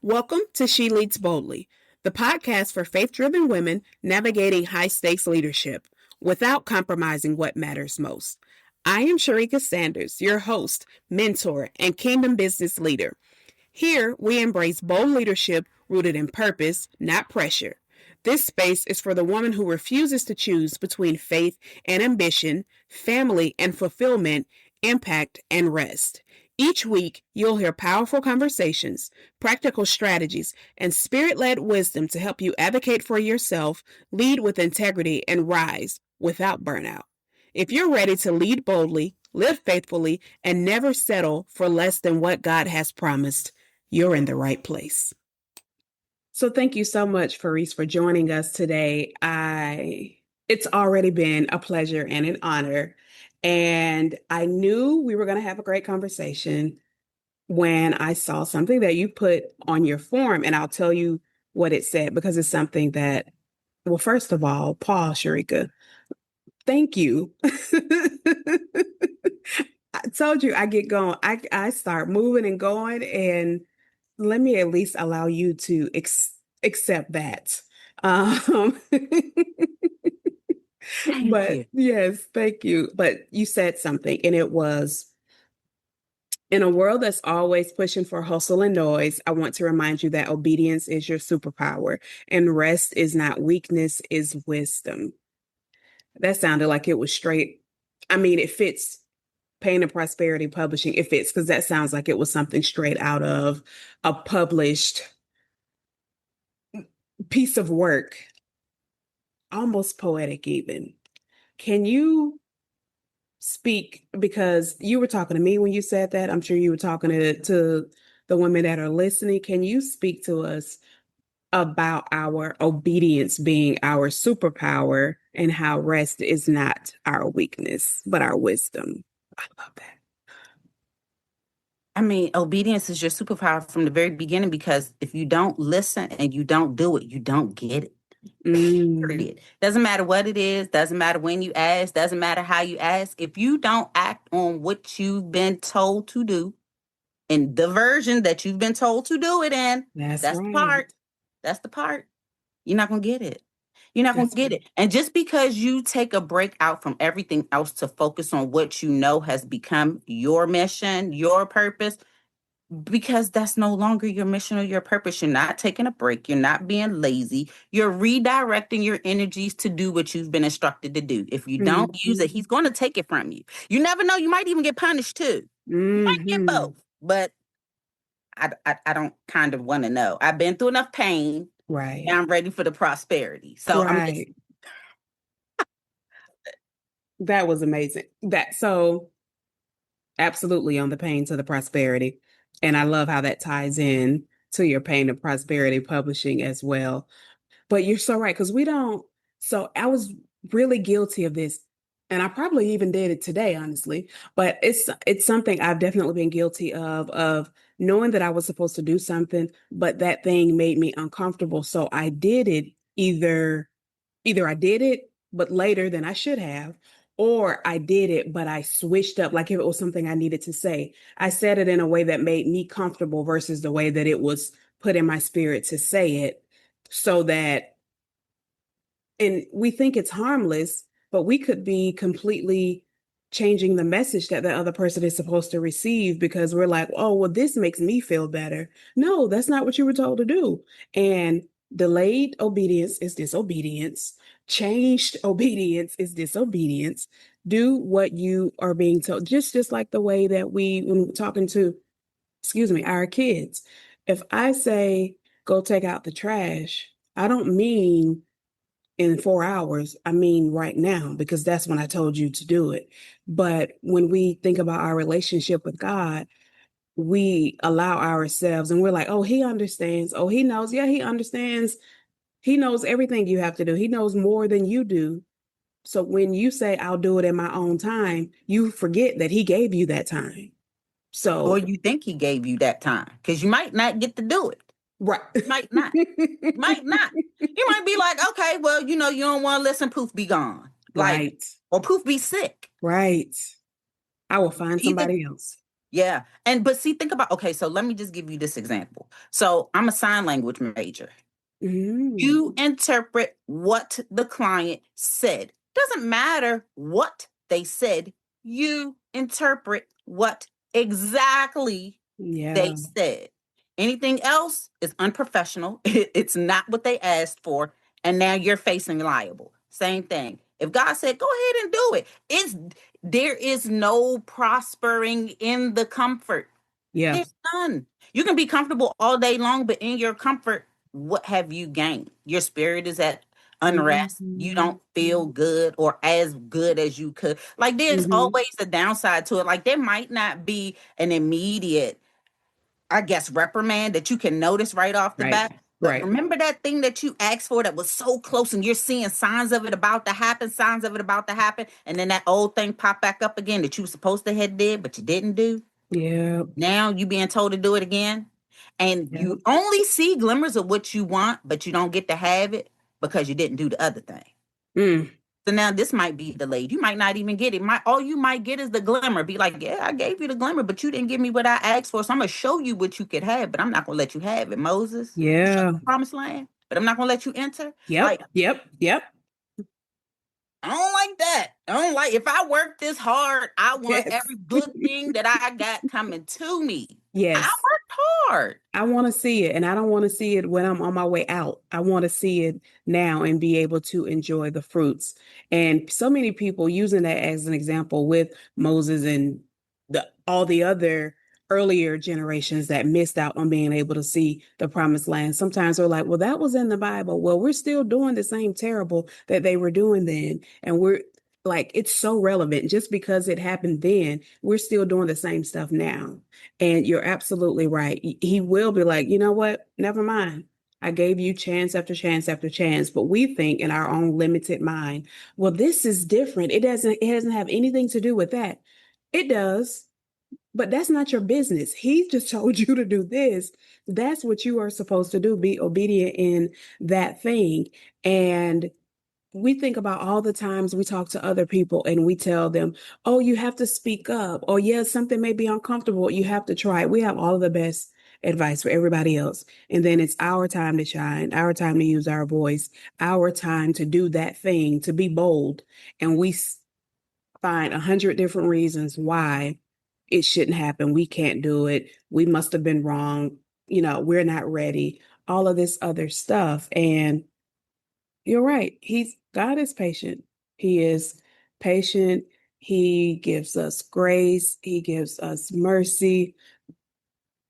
Welcome to She Leads Boldly, the podcast for faith-driven women navigating high-stakes leadership without compromising what matters most. I am Sharika Sanders, your host, mentor, and kingdom business leader. Here, we embrace bold leadership rooted in purpose, not pressure. This space is for the woman who refuses to choose between faith and ambition, family and fulfillment, impact and rest. Each week, you'll hear powerful conversations, practical strategies, and spirit-led wisdom to help you advocate for yourself, lead with integrity, and rise without burnout. If you're ready to lead boldly, live faithfully, and never settle for less than what God has promised, you're in the right place. So thank you so much, Pharice, for joining us today. It's already been a pleasure and an honor. And I knew we were going to have a great conversation when I saw something that you put on your form, and I'll tell you what it said, because it's something that, well, first of all, Paul, Sharika, thank you. I told you I get going. I start moving and going, and let me at least allow you to accept that. Thank you. Yes, thank you. But you said something, and it was, in a world that's always pushing for hustle and noise, I want to remind you that obedience is your superpower, and rest is not weakness, is wisdom. That sounded like it was straight. I mean, it fits. Pain and Prosperity Publishing, it fits, because that sounds like it was something straight out of a published piece of work, almost poetic even. Can you speak, because you were talking to me when you said that, I'm sure you were talking to the women that are listening. Can you speak to us about our obedience being our superpower and how rest is not our weakness, but our wisdom? I love that. I mean, obedience is your superpower from the very beginning, because if you don't listen and you don't do it, you don't get it. Period. Doesn't matter what it is. Doesn't matter when you ask. Doesn't matter how you ask. If you don't act on what you've been told to do in the version that you've been told to do it in, that's right. the part. That's the part. You're not going to get it. You're not going to get it. And just because you take a break out from everything else to focus on what you know has become your mission, your purpose, because that's no longer your mission or your purpose. You're not taking a break. You're not being lazy. You're redirecting your energies to do what you've been instructed to do. If you don't use it, he's going to take it from you. You never know. You might even get punished too. You might get both. But I don't kind of want to know. I've been through enough pain. Right. Now I'm ready for the prosperity. So right. That was amazing. So absolutely on the pain to the prosperity. And I love how that ties in to your Pain and Prosperity Publishing as well. But you're so right, because we don't. So I was really guilty of this, and I probably even did it today, honestly. But it's something I've definitely been guilty of knowing that I was supposed to do something, but that thing made me uncomfortable. So I did it either I did it, but later than I should have, or I did it, but I switched up. Like if it was something I needed to say, I said it in a way that made me comfortable versus the way that it was put in my spirit to say it, so that, and we think it's harmless, but we could be completely changing the message that the other person is supposed to receive, because we're like, oh, well, this makes me feel better. No, that's not what you were told to do. And delayed obedience is disobedience. Changed obedience is disobedience. Do what you are being told. Just like the way that when we're talking to, our kids. If I say, go take out the trash, I don't mean in 4 hours. I mean right now, because that's when I told you to do it. But when we think about our relationship with God, we allow ourselves, and we're like, oh, he understands. Oh, he knows. Yeah, he understands. He knows everything you have to do. He knows more than you do. So when you say, I'll do it in my own time, you forget that he gave you that time. So, or you think he gave you that time, because you might not get to do it. Right. Might not. Might not. You might be like, okay, well, you don't want to listen, poof, be gone. Like, right. Or poof, be sick. Right. I will find somebody else. Yeah. But see, think about, okay, so let me just give you this example. So I'm a sign language major. Mm. You interpret what the client said. Doesn't matter what they said, you interpret what exactly they Yeah. said. Anything else is unprofessional. It's not what they asked for. And now you're facing liable. Same thing. If God said, go ahead and do it, there is no prospering in the comfort. Yeah. There's none. You can be comfortable all day long, but in your comfort, what have you gained? Your spirit is at unrest. You Mhm. don't feel good or as good as you could. Like there's Mhm. always a downside to it. Like there might not be an immediate, I guess, reprimand that you can notice right off the Right. bat. But Right. remember that thing that you asked for that was so close and you're seeing signs of it about to happen, signs of it about to happen, and then that old thing pop back up again that you were supposed to have did, but you didn't do. Yeah. Now you being told to do it again, and Yeah. you only see glimmers of what you want, but you don't get to have it because you didn't do the other thing. Mm. So now this might be delayed. You might not even get it. All you might get is the glimmer. Be like, yeah, I gave you the glimmer, but you didn't give me what I asked for. So I'm gonna show you what you could have, but I'm not gonna let you have it, Moses. I'm show you Yeah. the promised land, but I'm not gonna let you enter. Like, Yep. Yep. Yep. I don't like that. I don't like if I work this hard, I want Yes. every good thing that I got coming to me. I Yes. worked hard. I want to see it, and I don't want to see it when I'm on my way out. I want to see it now and be able to enjoy the fruits. And so many people using that as an example with Moses and all the other earlier generations that missed out on being able to see the promised land. Sometimes we're like, well, that was in the Bible. Well, we're still doing the same terrible that they were doing then. And we're like, it's so relevant. Just because it happened then, we're still doing the same stuff now. And you're absolutely right. He will be like, you know what? Never mind. I gave you chance after chance after chance, but we think in our own limited mind, well, this is different. It doesn't have anything to do with that. It does, but that's not your business. He just told you to do this. That's what you are supposed to do. Be obedient in that thing. And we think about all the times we talk to other people and we tell them, oh, you have to speak up. Or, yes, something may be uncomfortable. You have to try it. We have all of the best advice for everybody else. And then it's our time to shine, our time to use our voice, our time to do that thing, to be bold. And we find 100 different reasons why it shouldn't happen. We can't do it. We must have been wrong. We're not ready. All of this other stuff. And you're right. God is patient. He is patient. He gives us grace. He gives us mercy,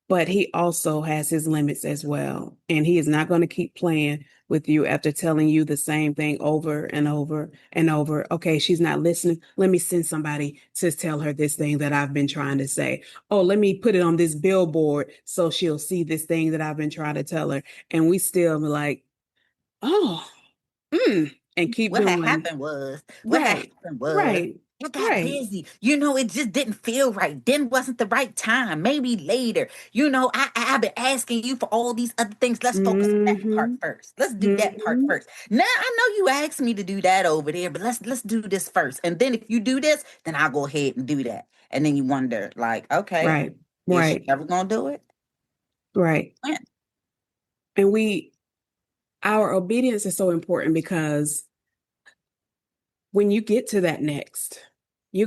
but he also has his limits as well. And he is not going to keep playing with you after telling you the same thing over and over and over. Okay, she's not listening. Let me send somebody to tell her this thing that I've been trying to say. Oh, let me put it on this billboard so she'll see this thing that I've been trying to tell her. And we still be like, oh, and keep What had doing. happened was, what had Right, happened was, right, I got right. busy. It just didn't feel right. Then wasn't the right time. Maybe later. I've been asking you for all these other things. Let's focus on that part Mm-hmm. first. Let's do that part Mm-hmm. first. Now I know you asked me to do that over there, but let's do this first. And then if you do this, then I'll go ahead and do that. And then you wonder, like, okay, Right, is she right, ever gonna do it? right. When? And our obedience is so important because when you get to that next, you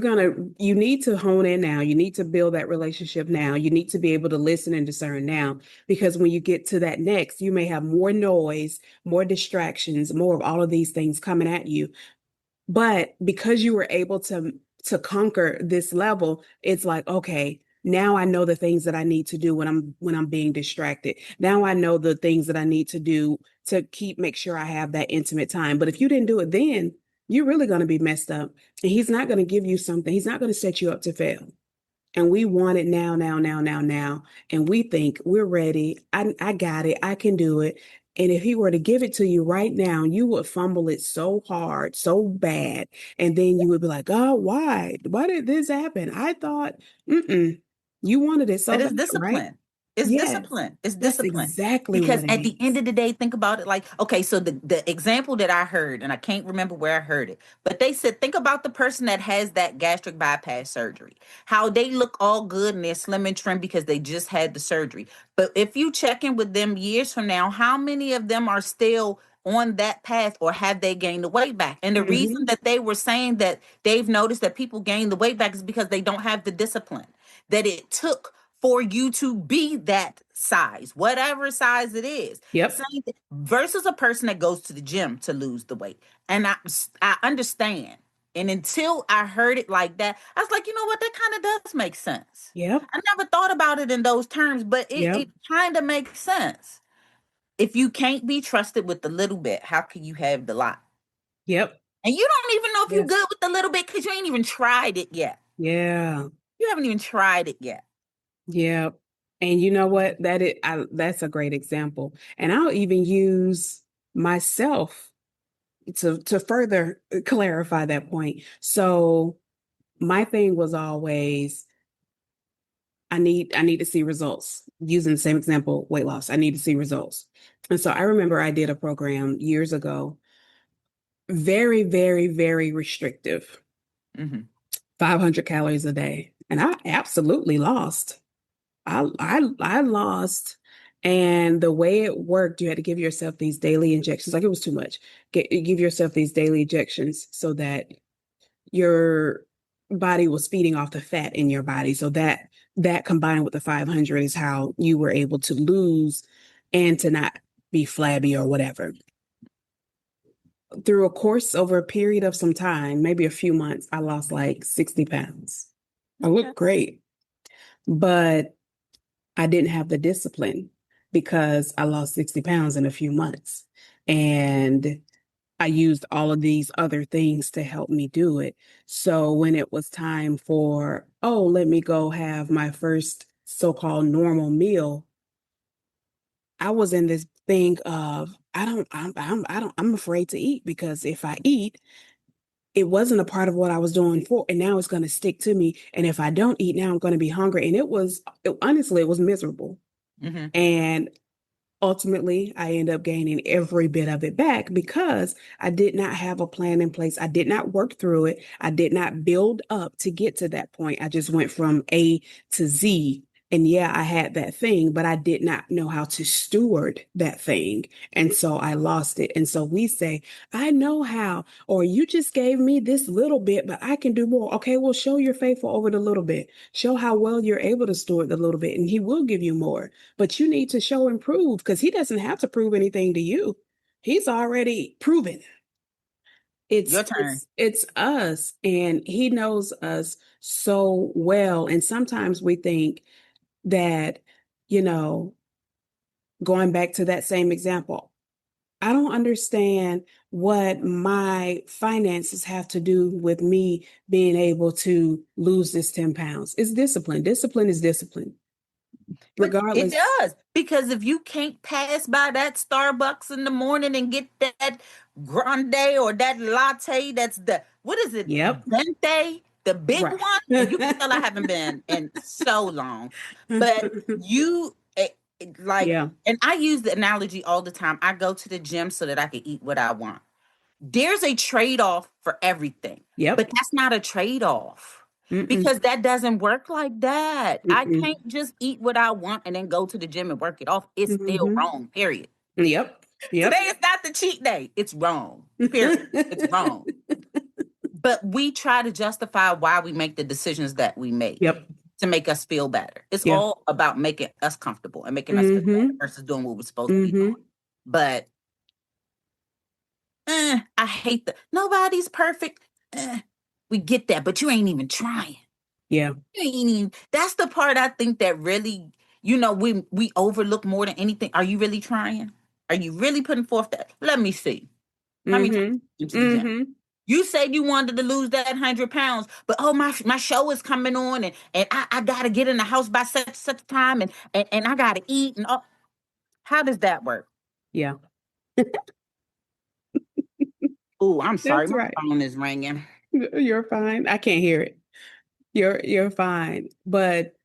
need to hone in now. You need to build that relationship now. You need to be able to listen and discern now, because when you get to that next, you may have more noise, more distractions, more of all of these things coming at you. But because you were able to conquer this level, it's like, okay, now I know the things that I need to do when I'm being distracted. Now I know the things that I need to do to make sure I have that intimate time. But if you didn't do it then, you're really going to be messed up. And he's not going to give you something. He's not going to set you up to fail. And we want it now, now, now, now, now. And we think we're ready. I got it. I can do it. And if he were to give it to you right now, you would fumble it so hard, so bad. And then you would be like, God, why? Why did this happen? I thought, you wanted it so But it's bad, right? discipline. It's Yes. discipline. It's That's discipline. exactly Because what it at the end is. of the day, think about it like, okay, so the example that I heard, and I can't remember where I heard it, but they said, think about the person that has that gastric bypass surgery, how they look all good and they're slim and trim because they just had the surgery. But if you check in with them years from now, how many of them are still on that path, or have they gained the weight back? And the reason Hmm. that they were saying that they've noticed that people gain the weight back is because they don't have the discipline that it took for you to be that size, whatever size it is. Yep. Same versus a person that goes to the gym to lose the weight. And I understand. And until I heard it like that, I was like, you know what? That kind of does make sense. Yep. I never thought about it in those terms, but it Yep. kind of makes sense. If you can't be trusted with the little bit, how can you have the lot? Yep. And you don't even know if you're Yes. good with the little bit because you ain't even tried it yet. Yeah. You haven't even tried it yet. Yeah. And you know what? That's a great example. And I'll even use myself to further clarify that point. So my thing was always I need to see results. Using the same example, weight loss. I need to see results. And so I remember I did a program years ago, very, very, very restrictive, Hmm. 500 calories a day. And I absolutely lost. I lost. And the way it worked, you had to give yourself these daily injections. Like it was too much. Give yourself these daily injections so that your body was feeding off the fat in your body. So that combined with the 500 is how you were able to lose and to not be flabby or whatever. Through a course over a period of some time, maybe a few months, I lost like 60 pounds. I Okay. looked great, but I didn't have the discipline because I lost 60 pounds in a few months. And I used all of these other things to help me do it. So when it was time for, oh, let me go have my first so-called normal meal, I was in this thing of I'm afraid to eat because if I eat, it wasn't a part of what I was doing for, and now it's going to stick to me. And if I don't eat now, I'm going to be hungry. And honestly, it was miserable. Hmm. And ultimately, I end up gaining every bit of it back because I did not have a plan in place. I did not work through it. I did not build up to get to that point. I just went from A to Z. And yeah, I had that thing, but I did not know how to steward that thing. And so I lost it. And so we say, I know how, or you just gave me this little bit, but I can do more. Okay, well, show you're faithful over the little bit. Show how well you're able to steward the little bit, and he will give you more. But you need to show and prove because he doesn't have to prove anything to you. He's already proven. It's Your turn. it's it's us, and he knows us so well. And sometimes we think that, you know, going back to that same example, I don't understand what my finances have to do with me being able to lose this 10 pounds. It's discipline. Discipline is discipline, But it regardless. does, because if you can't pass by that Starbucks in the morning and get that grande or that latte, that's the, what is it? Yep. Venti, the big Right. one. And you can tell I haven't been in so long. But you like, Yeah. and I use the analogy all the time. I go to the gym so that I can eat what I want. There's a trade-off for everything, but Yep. that's not a trade-off, Mm-mm. because that doesn't work like that. I Mm-mm. can't just eat what I want and then go to the gym and work it off. It's still Mm-hmm. wrong, period. Yep. Today Yep. is not the cheat day. It's wrong, period. It's wrong. But we try to justify why we make the decisions that we make Yep. to make us feel better. It's Yeah. all about making us comfortable and making us feel better Mm-hmm. versus doing what we're supposed to be Mm-hmm. doing. But I hate that. Nobody's perfect. We get that, but you ain't even trying. Yeah. You ain't even. That's the part I think that really, we overlook more than anything. Are you really trying? Are you really putting forth that? Let me see. How many times Mm-hmm. you been to the gym? Mm-hmm. You said you wanted to lose that 100 pounds, but oh, my show is coming on, and I gotta get in the house by such time, and I gotta eat, and all. How does that work? Yeah. Oh, I'm sorry, That's my right. phone is ringing. You're fine. I can't hear it. You're fine. But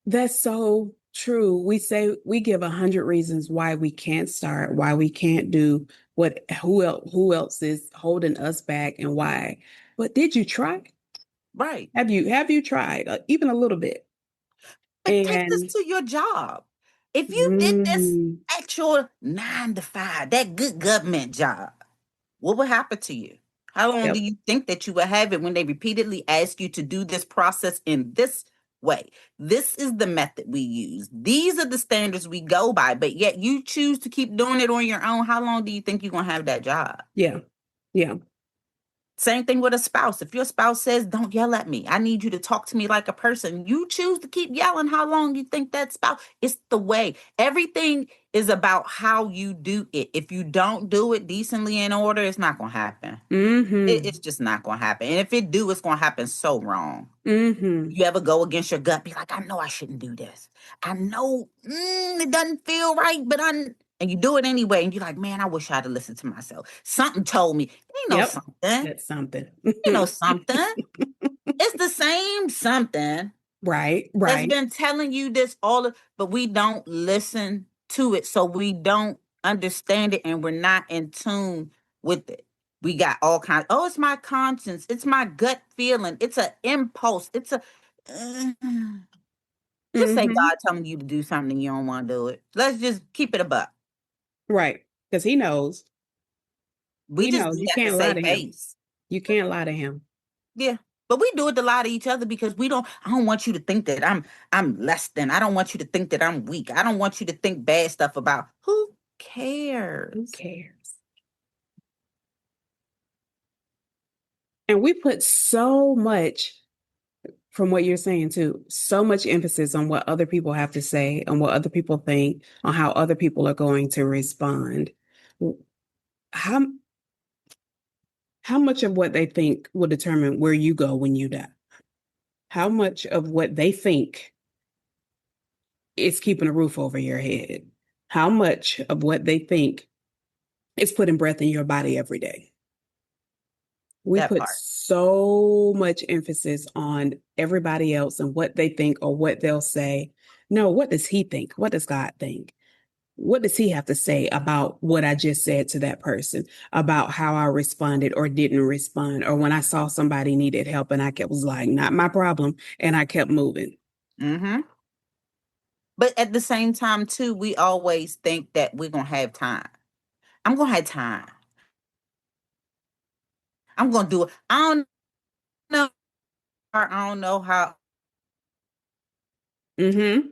That's so true. We say we give 100 reasons why we can't start, why we can't do what, who else is holding us back and why. But did you try? Right. Have you tried even a little bit? But take this And to your job. If you did this mm, at your 9 to 5, that good government job, what would happen to you? How long do yep, you think that you will have it when they repeatedly ask you to do this process in this way? This is the method we use. These are the standards we go by, but yet you choose to keep doing it on your own. How long do you think you're going to have that job? yeah, yeah. Same thing with a spouse. If your spouse says, "Don't yell at me. I need you to talk to me like a person," you choose to keep yelling. How long you think that spouse? It's the way. Everything is about how you do it. If you don't do it decently in order, it's not going to happen. It's Mm-hmm. just not going to happen. And if it do, it's going to happen so wrong. Mm-hmm. You ever go against your gut, be like, "I know I shouldn't do this. I know it doesn't feel right, but and you do it anyway. And you're like, man, I wish I'd have listened to myself. Something told me, you know Yep. something. That's something. You know something. It's the same something Right, that's right. been telling you this but we don't listen to it. So we don't understand it and we're not in tune with it. We got all kinds. Oh, it's my conscience. It's my gut feeling. It's an impulse. Uh, just say Mm-hmm. God telling you to do something and you don't want to do it. Let's just keep it a buck. Right. Because he knows. We He just knows. do You that to can't lie save to him. face. You can't lie to him. Yeah. But we do it to lie to each other because I don't want you to think that I'm less than. I don't want you to think that I'm weak. I don't want you to think bad stuff about who Who cares? cares? And we put so much, from what you're saying too, so much emphasis on what other people have to say, on what other people think, on how other people are going to respond. How how much of what they think will determine where you go when you die? How much of what they think is keeping a roof over your head? How much of what they think is putting breath in your body every day? We That put part. so much emphasis on everybody else and what they think or what they'll say. No, what does he think? What does God think? What does he have to say about what I just said to that person, about how I responded or didn't respond, or when I saw somebody needed help and was like, not my problem, and I kept moving. Mm-hmm. But at the same time, too, we always think that we're gonna have time. I'm gonna have time. I'm gonna do it. Know. I don't know how Mm-hmm.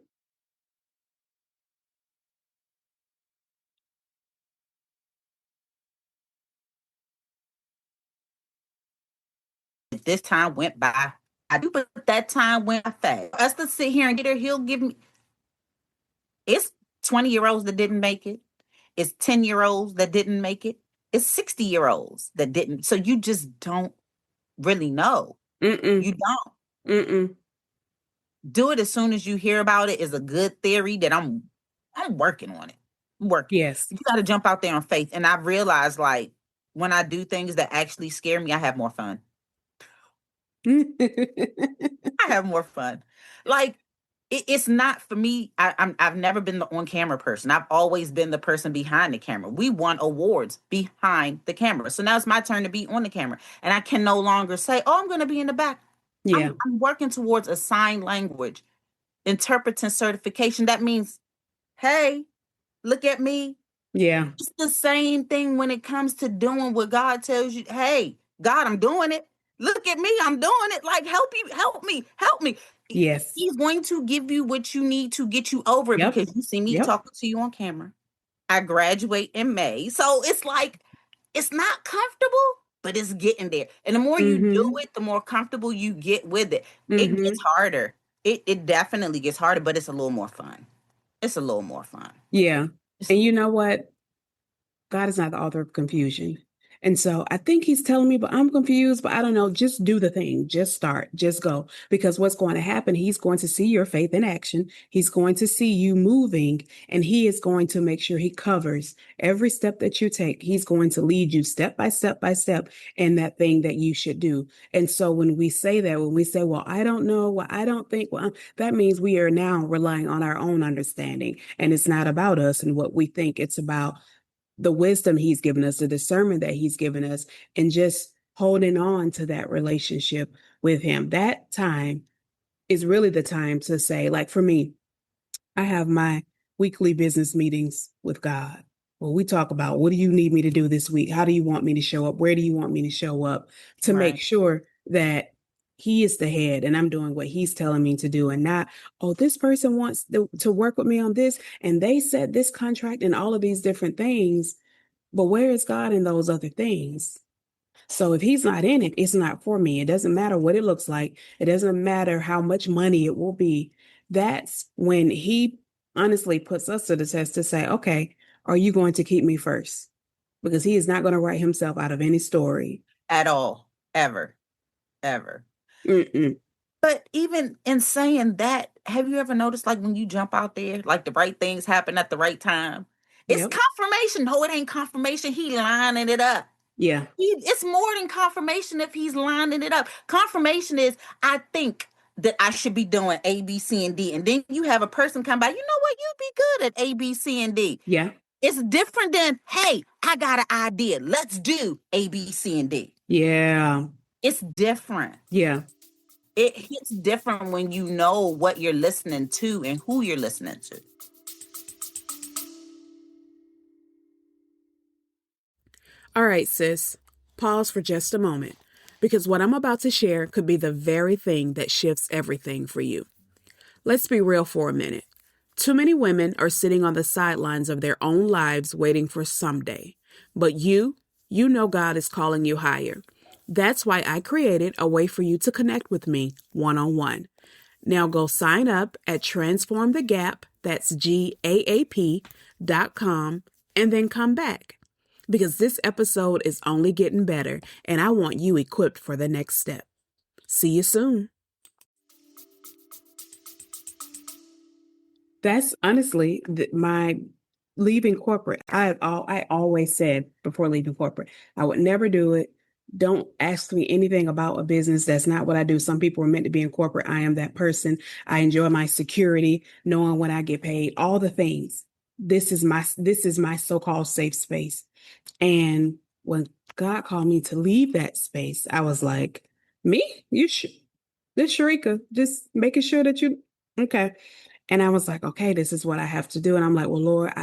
this time went by. I do, but that time went by fast. Us to sit here and get her, he'll give me it's 20-year-olds that didn't make it. It's 10-year-olds that didn't make it. It's 60-year-olds that didn't. So you just don't really know. Mm-mm. You don't. Mm-mm. Do it as soon as you hear about it is a good theory that I'm working on it. I'm working. Yes. You got to jump out there on faith. And I've realized like when I do things that actually scare me, I have more fun. I have more fun. Like it's not for me. I've never been the on camera person. I've always been the person behind the camera. We won awards behind the camera, so now it's my turn to be on the camera, and I can no longer say, "Oh, I'm going to be in the back." Yeah. I'm working towards a sign language interpreting certification. That means, hey, look at me. Yeah. It's the same thing when it comes to doing what God tells you. Hey, God, I'm doing it. Look at me, I'm doing it. Like, help you, help me, help me. Yes. He's going to give you what you need to get you over it Yep. because you see me Yep. talking to you on camera. I graduate in May. So it's like, it's not comfortable, but it's getting there. And the more you do Mm-hmm. it, the more comfortable you get with it. It gets Mm-hmm. harder. It definitely gets harder, but it's a little more fun. It's a little more fun. Yeah. It's a And little you know what? God is not the author of confusion. And so I think he's telling me, but I'm confused, but I don't know. Just do the thing. Just start. Just go. Because what's going to happen, he's going to see your faith in action. He's going to see you moving, and he is going to make sure he covers every step that you take. He's going to lead you step by step in that thing that you should do. And so when we say that, when we say, well, I don't know, well, I don't think, well, that means we are now relying on our own understanding. And it's not about us and what we think. It's about the wisdom he's given us, the discernment that he's given us, and just holding on to that relationship with him. That time is really the time to say, like for me, I have my weekly business meetings with God. Well, we talk about what do you need me to do this week? How do you want me to show up? Where do you want me to show up to make Right. sure that he is the head and I'm doing what he's telling me to do and not, oh, this person wants to work with me on this and they said this contract and all of these different things. But where is God in those other things? So if he's not in it, it's not for me. It doesn't matter what it looks like. It doesn't matter how much money it will be. That's when he honestly puts us to the test to say, okay, are you going to keep me first? Because he is not going to write himself out of any story. At all. Ever. Ever. Mm-mm. But even in saying that, have you ever noticed like when you jump out there, like the right things happen at the right time? It's Yep. confirmation. No, it ain't confirmation. He lining it up. Yeah. It's more than confirmation if he's lining it up. Confirmation is, I think that I should be doing A, B, C, and D. And then you have a person come by, you know what? You'd be good at A, B, C, and D. Yeah. It's different than, hey, I got an idea. Let's do A, B, C, and D. Yeah. It's different. Yeah. It hits different when you know what you're listening to and who you're listening to. All right, sis. Pause for just a moment because what I'm about to share could be the very thing that shifts everything for you. Let's be real for a minute. Too many women are sitting on the sidelines of their own lives waiting for someday. But you know God is calling you higher. That's why I created a way for you to connect with me one-on-one. Now go sign up at Transform the Gap, that's GAAP.com, and then come back. Because this episode is only getting better, and I want you equipped for the next step. See you soon. That's honestly my leaving corporate. I always said before leaving corporate, I would never do it. Don't ask me anything about a business. That's not what I do. Some people are meant to be in corporate. I am that person. I enjoy my security, knowing when I get paid, all the things. This is my so-called safe space. And when God called me to leave that space, I was like, me? You should. This Sharika, just making sure that you okay. And I was like, okay, this is what I have to do. And I'm like, well, Lord,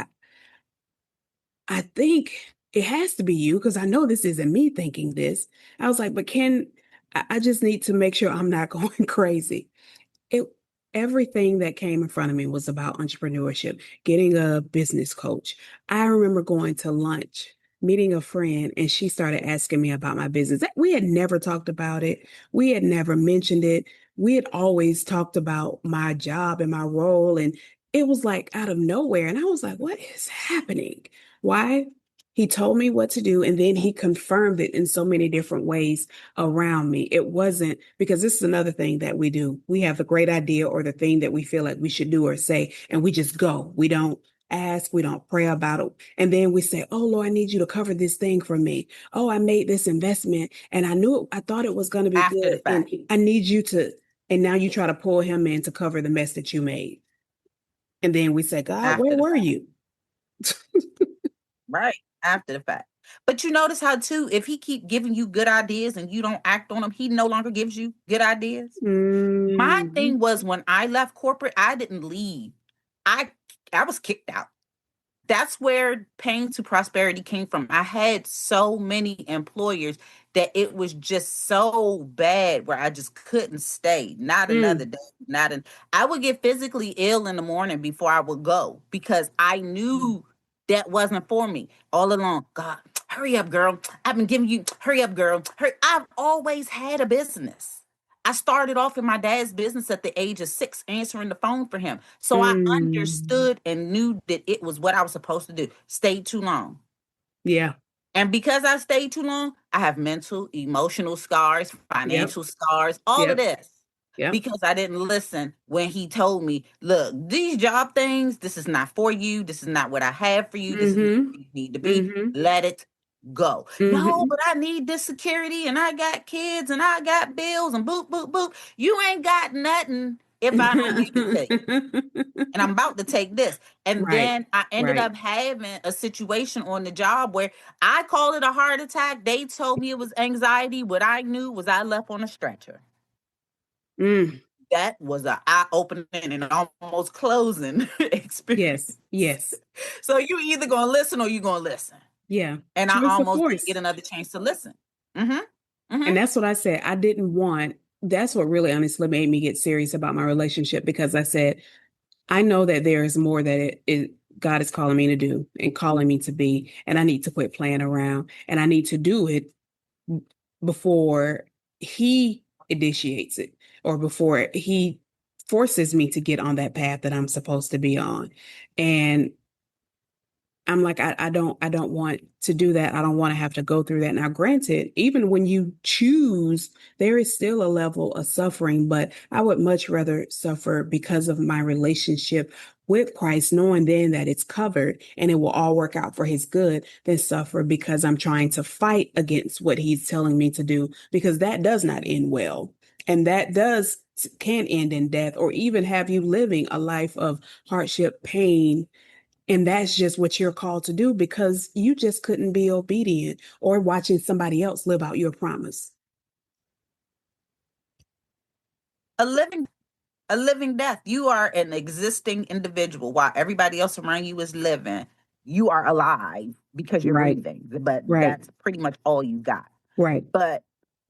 I think it has to be you because I know this isn't me thinking this. I was like, but I just need to make sure I'm not going crazy. It Everything that came in front of me was about entrepreneurship, getting a business coach. I remember going to lunch, meeting a friend, and she started asking me about my business. We had never talked about it. We had never mentioned it. We had always talked about my job and my role, and it was like out of nowhere. And I was like, what is happening? Why? He told me what to do, and then he confirmed it in so many different ways around me. It wasn't because this is another thing that we do. We have the great idea or the thing that we feel like we should do or say, and we just go. We don't ask, we don't pray about it. And then we say, oh, Lord, I need you to cover this thing for me. Oh, I made this investment and I thought it was going to be After the good. And fact. I need you to, and now you try to pull him in to cover the mess that you made. And then we say, God, where After the were fact. you? Right. After the fact. But you notice how too, if he keep giving you good ideas and you don't act on them, he no longer gives you good ideas. My Mm-hmm. thing was when I left corporate, I didn't leave. I I was kicked out. That's where pain to prosperity came from. I had so many employers that it was just so bad where I just couldn't stay. Not another Mm, day. Not an I would get physically ill in the morning before I would go because I knew that wasn't for me. All along, God, hurry up, girl. I've been giving you, hurry up, girl. Hurry. I've always had a business. I started off in my dad's business at the age of 6, answering the phone for him. So I mm. understood and knew that it was what I was supposed to do. Stayed too long. Yeah. And because I stayed too long, I have mental, emotional scars, Yep. financial scars, all of Yep. this. Yep. Because I didn't listen when he told me, look, these job things, this is not for you. This is not what I have for you. This is not Mm-hmm. where you need to be. Mm-hmm. Let it go. No, Mm-hmm. but I need this security and I got kids and I got bills and boop, boop, boop. You ain't got nothing if I don't give it to you. And I'm about to take this. And Right. then I ended Right. up having a situation on the job where I called it a heart attack. They told me it was anxiety. What I knew was I left on a stretcher. Mm. That was an eye opening and almost closing experience. Yes. Yes. So you either gonna listen or you gonna listen. Yeah. And I Choose the almost didn't get force. another chance to listen. Mm-hmm. Mm-hmm. And that's what I said. I didn't want, that's what really honestly made me get serious about my relationship because I said, I know that there is more that God is calling me to do and calling me to be, and I need to quit playing around and I need to do it before He initiates it or before He forces me to get on that path that I'm supposed to be on. And I'm like, I don't want to do that. I don't want to have to go through that. Now, granted, even when you choose, there is still a level of suffering, but I would much rather suffer because of my relationship with Christ, knowing then that it's covered and it will all work out for his good, than suffer because I'm trying to fight against what he's telling me to do, because that does not end well. And that does can end in death or even have you living a life of hardship, pain, and that's just what you're called to do because you just couldn't be obedient or watching somebody else live out your promise. A living a living death. You are an existing individual while everybody else around you is living. You are alive because you're Right, breathing, but right, that's pretty much all you got. right. But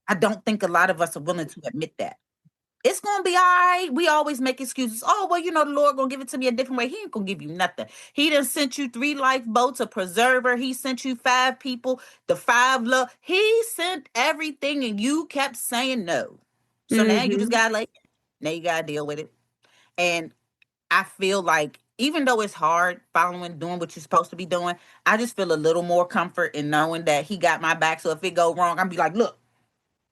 I don't think a lot of us are willing to admit that. It's gonna be all right. We always make excuses. Oh, well, the Lord gonna give it to me a different way. He ain't gonna give you nothing. He done sent you 3 lifeboats, a preserver. He sent you 5 people, the 5 love. He sent everything, and you kept saying no. So now you just Mm-hmm. gotta now you gotta deal with it. And I feel like even though it's hard following, doing what you're supposed to be doing, I just feel a little more comfort in knowing that he got my back. So if it go wrong, I'm be like, look,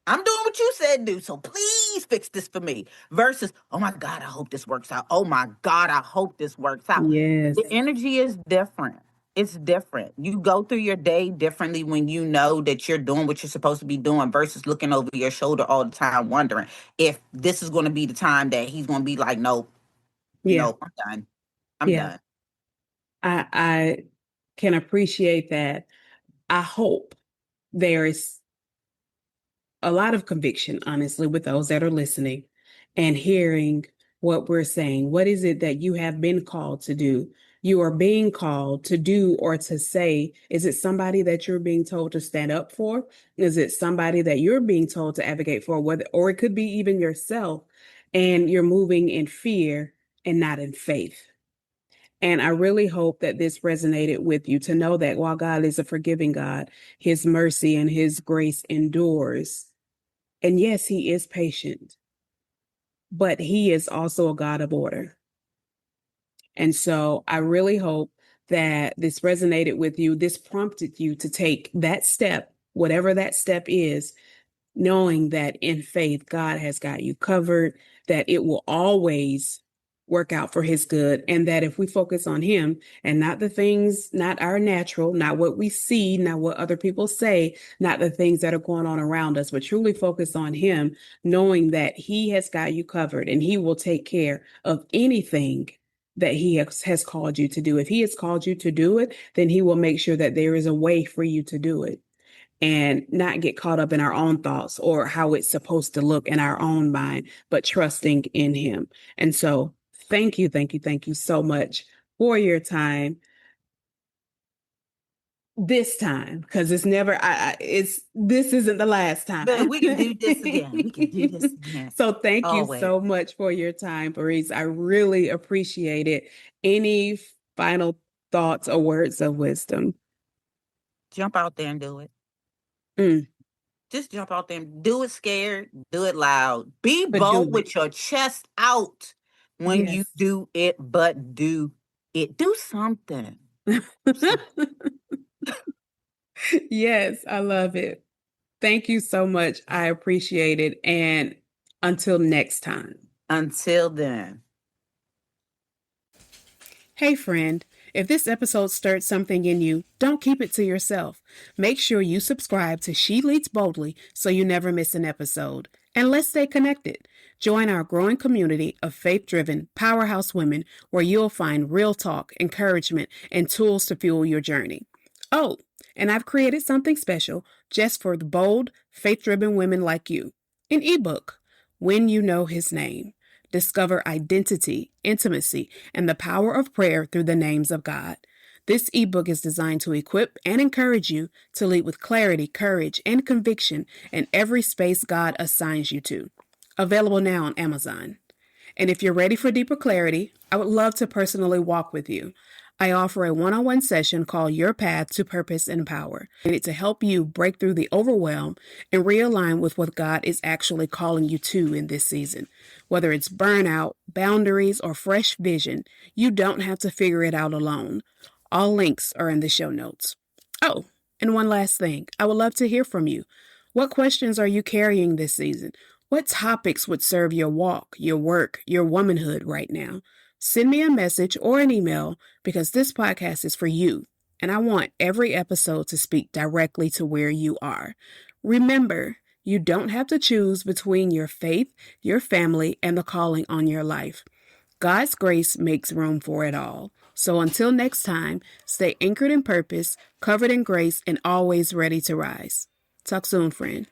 I'm doing what you said do, so please fix this for me. Versus, oh my God, I hope this works out. Oh my God, I hope this works out. The Yes. energy is different. It's different. You go through your day differently when you know that you're doing what you're supposed to be doing versus looking over your shoulder all the time, wondering if this is going to be the time that he's going to be like, nope, Yeah. nope, I'm done. I'm Yeah. done. I can appreciate that. I hope there is a lot of conviction, honestly, with those that are listening and hearing what we're saying. What is it that you have been called to do? You are being called to do or to say. Is it somebody that you're being told to stand up for? Is it somebody that you're being told to advocate for? Whether, or it could be even yourself, and you're moving in fear and not in faith. And I really hope that this resonated with you, to know that while God is a forgiving God, his mercy and his grace endures. And yes, he is patient, but he is also a God of order. And so I really hope that this resonated with you. This prompted you to take that step, whatever that step is, knowing that in faith, God has got you covered, that it will always work out for his good. And that if we focus on him and not the things, not our natural, not what we see, not what other people say, not the things that are going on around us, but truly focus on him, knowing that he has got you covered and he will take care of anything that he has called you to do. If he has called you to do it, then he will make sure that there is a way for you to do it and not get caught up in our own thoughts or how it's supposed to look in our own mind, but trusting in him. And so thank you so much for your time this time, because it's never it's this isn't the last But time. we can do this again. We can do this again. So thank you Always. so much for your time, Pharice. I really appreciate it. Any final thoughts or words of wisdom? Jump out there and do it. Mm, Just jump out there and do it scared, do it loud. Be but do bold it. with your chest out when you Yes. do it, but do it. Do something. Do something. Yes, I love it. Thank you so much. I appreciate it. And until next time. Until then. Hey, friend, if this episode stirred something in you, don't keep it to yourself. Make sure you subscribe to She Leads Boldly so you never miss an episode. And let's stay connected. Join our growing community of faith driven powerhouse women where you'll find real talk, encouragement, and tools to fuel your journey. Oh, and I've created something special just for the bold, faith driven women like you an ebook, When You Know His Name. Discover identity, intimacy, and the power of prayer through the names of God. This ebook is designed to equip and encourage you to lead with clarity, courage, and conviction in every space God assigns you to. Available now on Amazon. And if you're ready for deeper clarity, I would love to personally walk with you. I offer a one-on-one session called Your Path to Purpose and Power, and it's to help you break through the overwhelm and realign with what God is actually calling you to in this season. Whether it's burnout, boundaries, or fresh vision, you don't have to figure it out alone. All links are in the show notes. Oh, and one last thing. I would love to hear from you. What questions are you carrying this season? What topics would serve your walk, your work, your womanhood right now? Send me a message or an email because this podcast is for you, and I want every episode to speak directly to where you are. Remember, you don't have to choose between your faith, your family, and the calling on your life. God's grace makes room for it all. So until next time, stay anchored in purpose, covered in grace, and always ready to rise. Talk soon, friend.